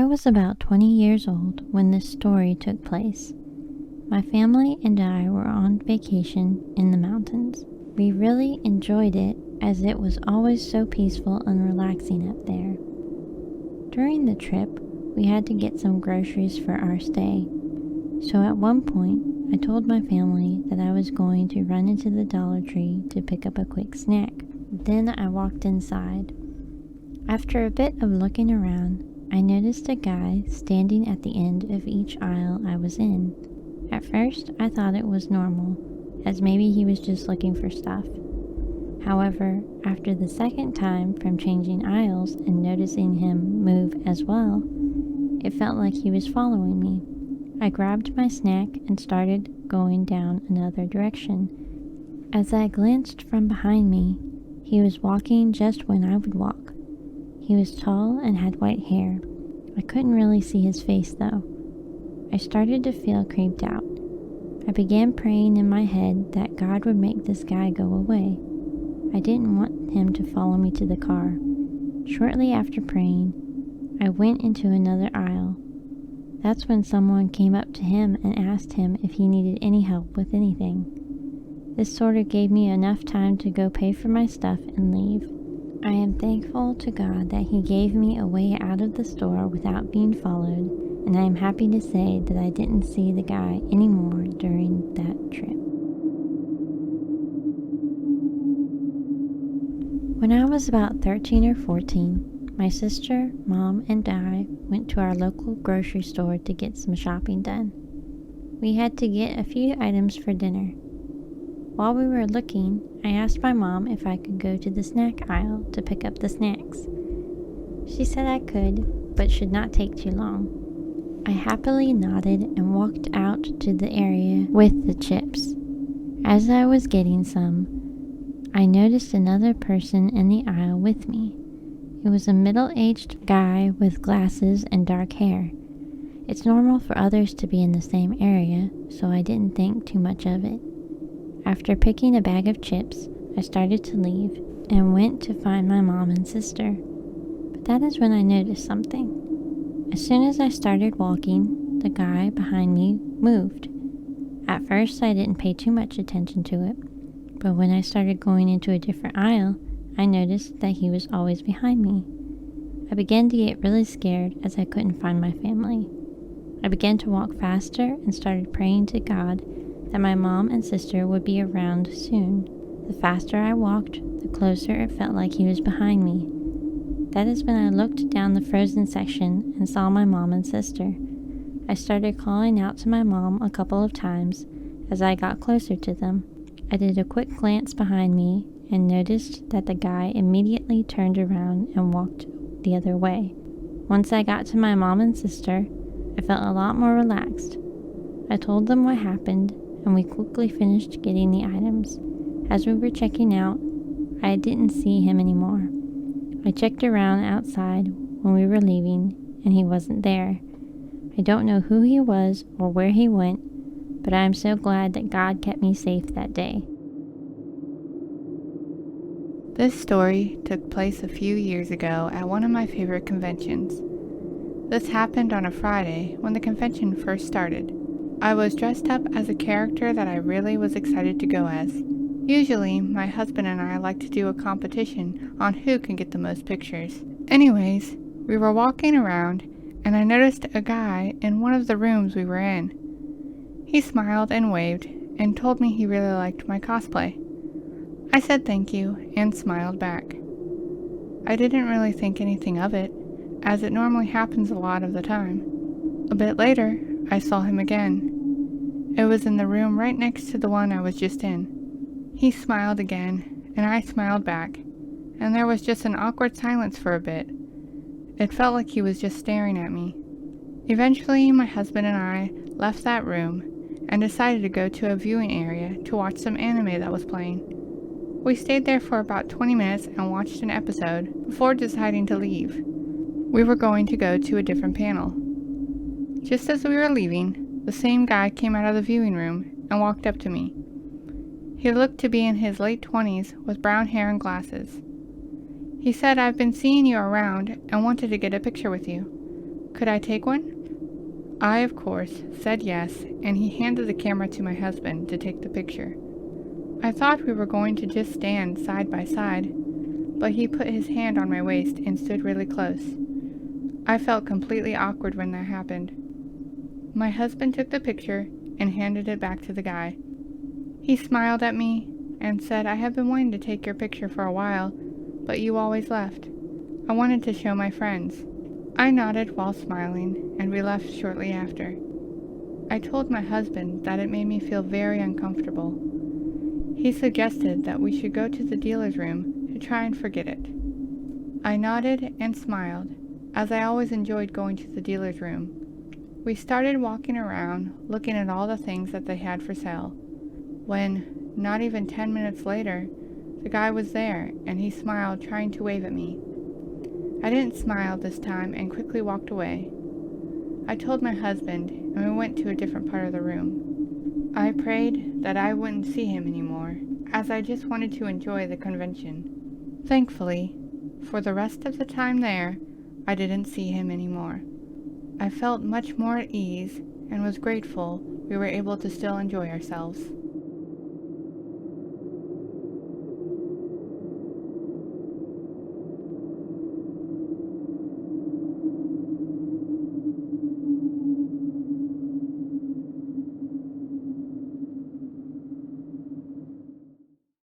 was about 20 years old when this story took place. My family and I were on vacation in the mountains. We really enjoyed it as it was always so peaceful and relaxing up there. During the trip, we had to get some groceries for our stay. So at one point, I told my family that I was going to run into the Dollar Tree to pick up a quick snack. Then I walked inside. After a bit of looking around, I noticed a guy standing at the end of each aisle I was in. At first, I thought it was normal, as maybe he was just looking for stuff. However, after the second time from changing aisles and noticing him move as well, it felt like he was following me. I grabbed my snack and started going down another direction. As I glanced from behind me, he was walking just when I would walk. He was tall and had white hair. I couldn't really see his face though. I started to feel creeped out. I began praying in my head that God would make this guy go away. I didn't want him to follow me to the car. Shortly after praying, I went into another aisle. That's when someone came up to him and asked him if he needed any help with anything. This sort of gave me enough time to go pay for my stuff and leave. I am thankful to God that He gave me a way out of the store without being followed, and I am happy to say that I didn't see the guy anymore during that trip. When I was about 13 or 14, my sister, mom, and I went to our local grocery store to get some shopping done. We had to get a few items for dinner. While we were looking, I asked my mom if I could go to the snack aisle to pick up the snacks. She said I could, but should not take too long. I happily nodded and walked out to the area with the chips. As I was getting some, I noticed another person in the aisle with me. It was a middle-aged guy with glasses and dark hair. It's normal for others to be in the same area, so I didn't think too much of it. After picking a bag of chips, I started to leave and went to find my mom and sister. But that is when I noticed something. As soon as I started walking, the guy behind me moved. At first, I didn't pay too much attention to it, but when I started going into a different aisle, I noticed that he was always behind me. I began to get really scared as I couldn't find my family. I began to walk faster and started praying to God that my mom and sister would be around soon. The faster I walked, the closer it felt like he was behind me. That is when I looked down the frozen section and saw my mom and sister. I started calling out to my mom a couple of times as I got closer to them. I did a quick glance behind me and noticed that the guy immediately turned around and walked the other way. Once I got to my mom and sister, I felt a lot more relaxed. I told them what happened, and we quickly finished getting the items. As we were checking out, I didn't see him anymore. I checked around outside when we were leaving, and he wasn't there. I don't know who he was or where he went, but I am so glad that God kept me safe that day. This story took place a few years ago at one of my favorite conventions. This happened on a Friday when the convention first started. I was dressed up as a character that I really was excited to go as. Usually, my husband and I like to do a competition on who can get the most pictures. Anyways, we were walking around and I noticed a guy in one of the rooms we were in. He smiled and waved and told me he really liked my cosplay. I said thank you and smiled back. I didn't really think anything of it, as it normally happens a lot of the time. A bit later, I saw him again. It was in the room right next to the one I was just in. He smiled again, and I smiled back, and there was just an awkward silence for a bit. It felt like he was just staring at me. Eventually, my husband and I left that room and decided to go to a viewing area to watch some anime that was playing. We stayed there for about 20 minutes and watched an episode before deciding to leave. We were going to go to a different panel. Just as we were leaving, the same guy came out of the viewing room and walked up to me. He looked to be in his late 20s with brown hair and glasses. He said, "I've been seeing you around and wanted to get a picture with you. Could I take one? I, of course, said yes, and he handed the camera to my husband to take the picture. I thought we were going to just stand side by side, but he put his hand on my waist and stood really close. I felt completely awkward when that happened. My husband took the picture and handed it back to the guy. He smiled at me and said, "I have been wanting to take your picture for a while, but you always left. I wanted to show my friends." I nodded while smiling, and we left shortly after. I told my husband that it made me feel very uncomfortable. He suggested that we should go to the dealer's room to try and forget it. I nodded and smiled, as I always enjoyed going to the dealer's room. We started walking around, looking at all the things that they had for sale, when, not even 10 minutes later, the guy was there, and he smiled, trying to wave at me. I didn't smile this time and quickly walked away. I told my husband, and we went to a different part of the room. I prayed that I wouldn't see him anymore, as I just wanted to enjoy the convention. Thankfully, for the rest of the time there, I didn't see him anymore. I felt much more at ease and was grateful we were able to still enjoy ourselves.